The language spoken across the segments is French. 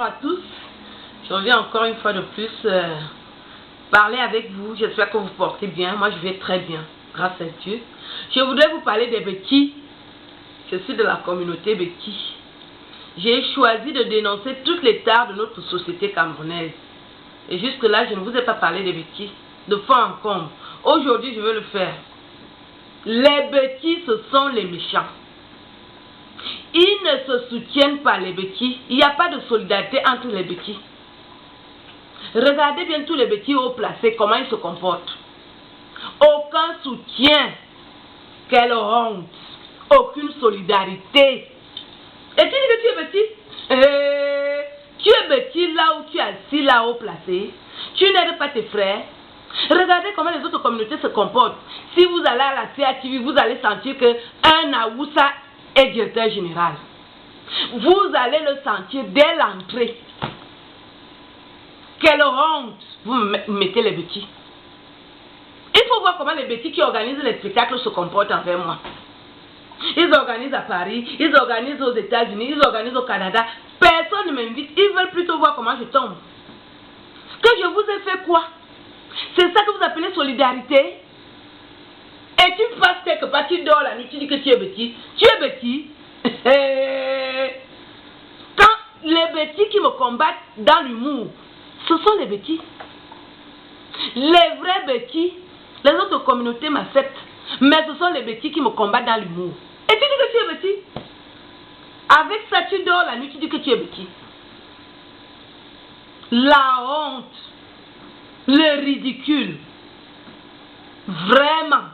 Bonjour à tous, je reviens encore une fois de plus parler avec vous. J'espère que vous portez bien. Moi je vais très bien, grâce à Dieu. Je voudrais vous parler des Béquis. Je suis de la communauté Béquis. J'ai choisi de dénoncer toutes les tares de notre société camerounaise. Et jusque là je ne vous ai pas parlé des Béquis de fond en comble. Aujourd'hui je veux le faire. Les Béquis, ce sont les méchants. Ils ne se soutiennent pas, les Béquis. Il n'y a pas de solidarité entre les Béquis. Regardez bien tous les Béquis haut placés, comment ils se comportent. Aucun soutien. Quelle honte. Aucune solidarité. Et tu dis que tu es Béquis? Tu es Béquis là où tu es assis, là haut placé. Tu n'aides pas tes frères. Regardez comment les autres communautés se comportent. Si vous allez à la CATV, vous allez sentir qu'un Aoussa est directeur général. Vous allez le sentir dès l'entrée. Quelle honte. Vous mettez les Béquis. Il faut voir comment les Béquis qui organisent les spectacles se comportent envers moi. Ils organisent à Paris, ils organisent aux États-Unis, ils organisent au Canada. Personne ne m'invite. Ils veulent plutôt voir comment je tombe. Que je vous ai fait quoi? C'est ça que vous appelez solidarité? Et tu passes quelque part, tu dors la nuit, tu dis que tu es Béquis. Tu es Béquis. Quand les Béquis qui me combattent dans l'humour, ce sont les Béquis. Les vrais Béquis, les autres communautés m'acceptent. Mais ce sont les Béquis qui me combattent dans l'humour. Et tu dis que tu es Béquis. Avec ça, tu dors la nuit, tu dis que tu es Béquis. La honte. Le ridicule. Vraiment.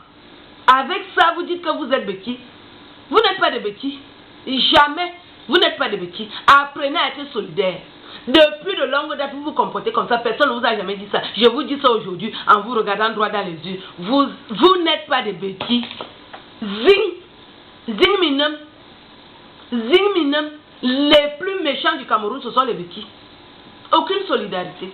Avec ça, vous dites que vous êtes Béquis. Vous n'êtes pas des Béquis. Jamais. Vous n'êtes pas des Béquis. Apprenez à être solidaire. Depuis de longue date, vous vous comportez comme ça. Personne ne vous a jamais dit ça. Je vous dis ça aujourd'hui en vous regardant droit dans les yeux. Vous n'êtes pas des Béquis. Zing Minem. Zing Minem. Les plus méchants du Cameroun, ce sont les Béquis. Aucune solidarité.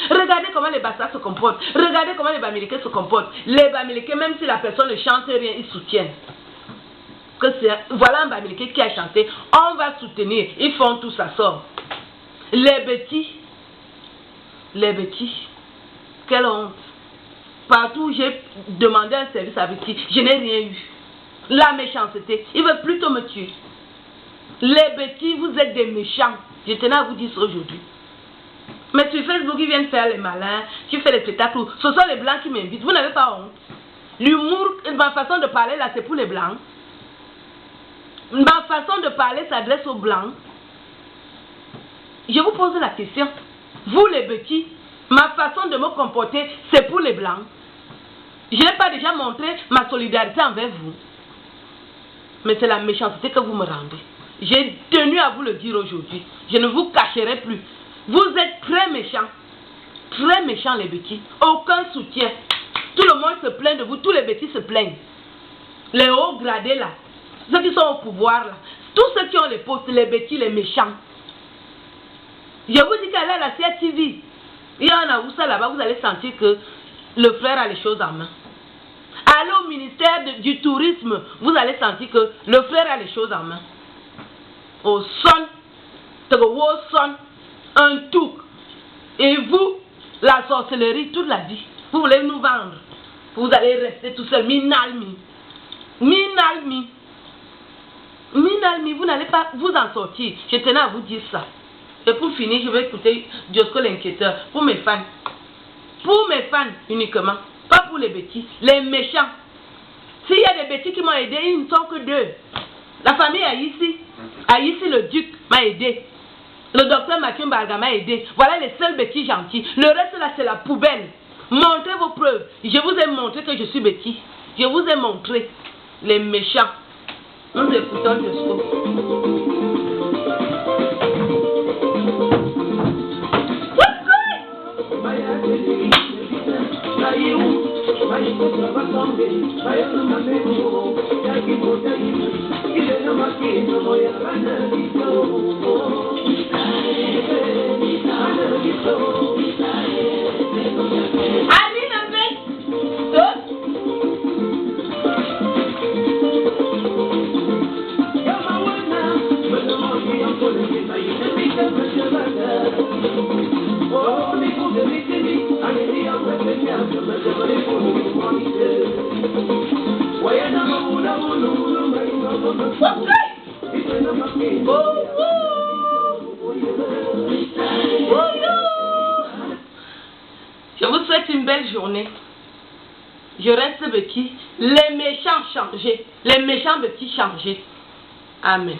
Regardez comment les Bassas se comportent. Regardez comment les Bamileke se comportent. Les Bamileke, même si la personne ne chante rien, ils soutiennent. Voilà un Bamileke qui a chanté. On va soutenir. Ils font tout ça sort. Les Béquis. Les Béquis. Quelle honte. Partout où j'ai demandé un service à Béquis, je n'ai rien eu. La méchanceté. Ils veulent plutôt me tuer. Les Béquis, vous êtes des méchants. Je tenais à vous dire ça aujourd'hui. Mais sur Facebook, ils viennent faire les malins, tu fais les spectacles. Ce sont les blancs qui m'invitent. Vous n'avez pas honte. L'humour, ma façon de parler là, c'est pour les blancs. Ma façon de parler s'adresse aux blancs. Je vous pose la question. Vous les Béquis, ma façon de me comporter, c'est pour les blancs. Je n'ai pas déjà montré ma solidarité envers vous. Mais c'est la méchanceté que vous me rendez. J'ai tenu à vous le dire aujourd'hui. Je ne vous cacherai plus. Vous êtes très méchants. Très méchants les Béquis. Aucun soutien. Tout le monde se plaint de vous. Tous les Béquis se plaignent. Les hauts gradés là. Ceux qui sont au pouvoir là. Tous ceux qui ont les postes, les Béquis, les méchants. Je vous dis qu'aller à la CATV, il y en a où ça là-bas, vous allez sentir que le frère a les choses en main. Allez au ministère du tourisme, vous allez sentir que le frère a les choses en main. Au son, un tout. Et vous, la sorcellerie toute la vie, vous voulez nous vendre. Vous allez rester tout seul. Minalmi. Minalmi. Minalmi, vous n'allez pas vous en sortir. Je tenais à vous dire ça. Et pour finir, je vais écouter Diosco l'inquiéteur. Pour mes fans. Pour mes fans uniquement. Pas pour les Béquis. Les méchants. S'il y a des Béquis qui m'ont aidé, ils ne sont que deux. La famille Aïssi. Aïssi le duc m'a aidé. Le docteur Mathieu Mbarga m'a aidé. Voilà les seuls Béquis gentils. Le reste là, c'est la poubelle. Montrez vos preuves. Je vous ai montré que je suis Béquis. Je vous ai montré les méchants. Nous écoutons Diosco. Je vous souhaite une belle journée. Je reste Becky. Les méchants changés. Les méchants Becky changés. Amen.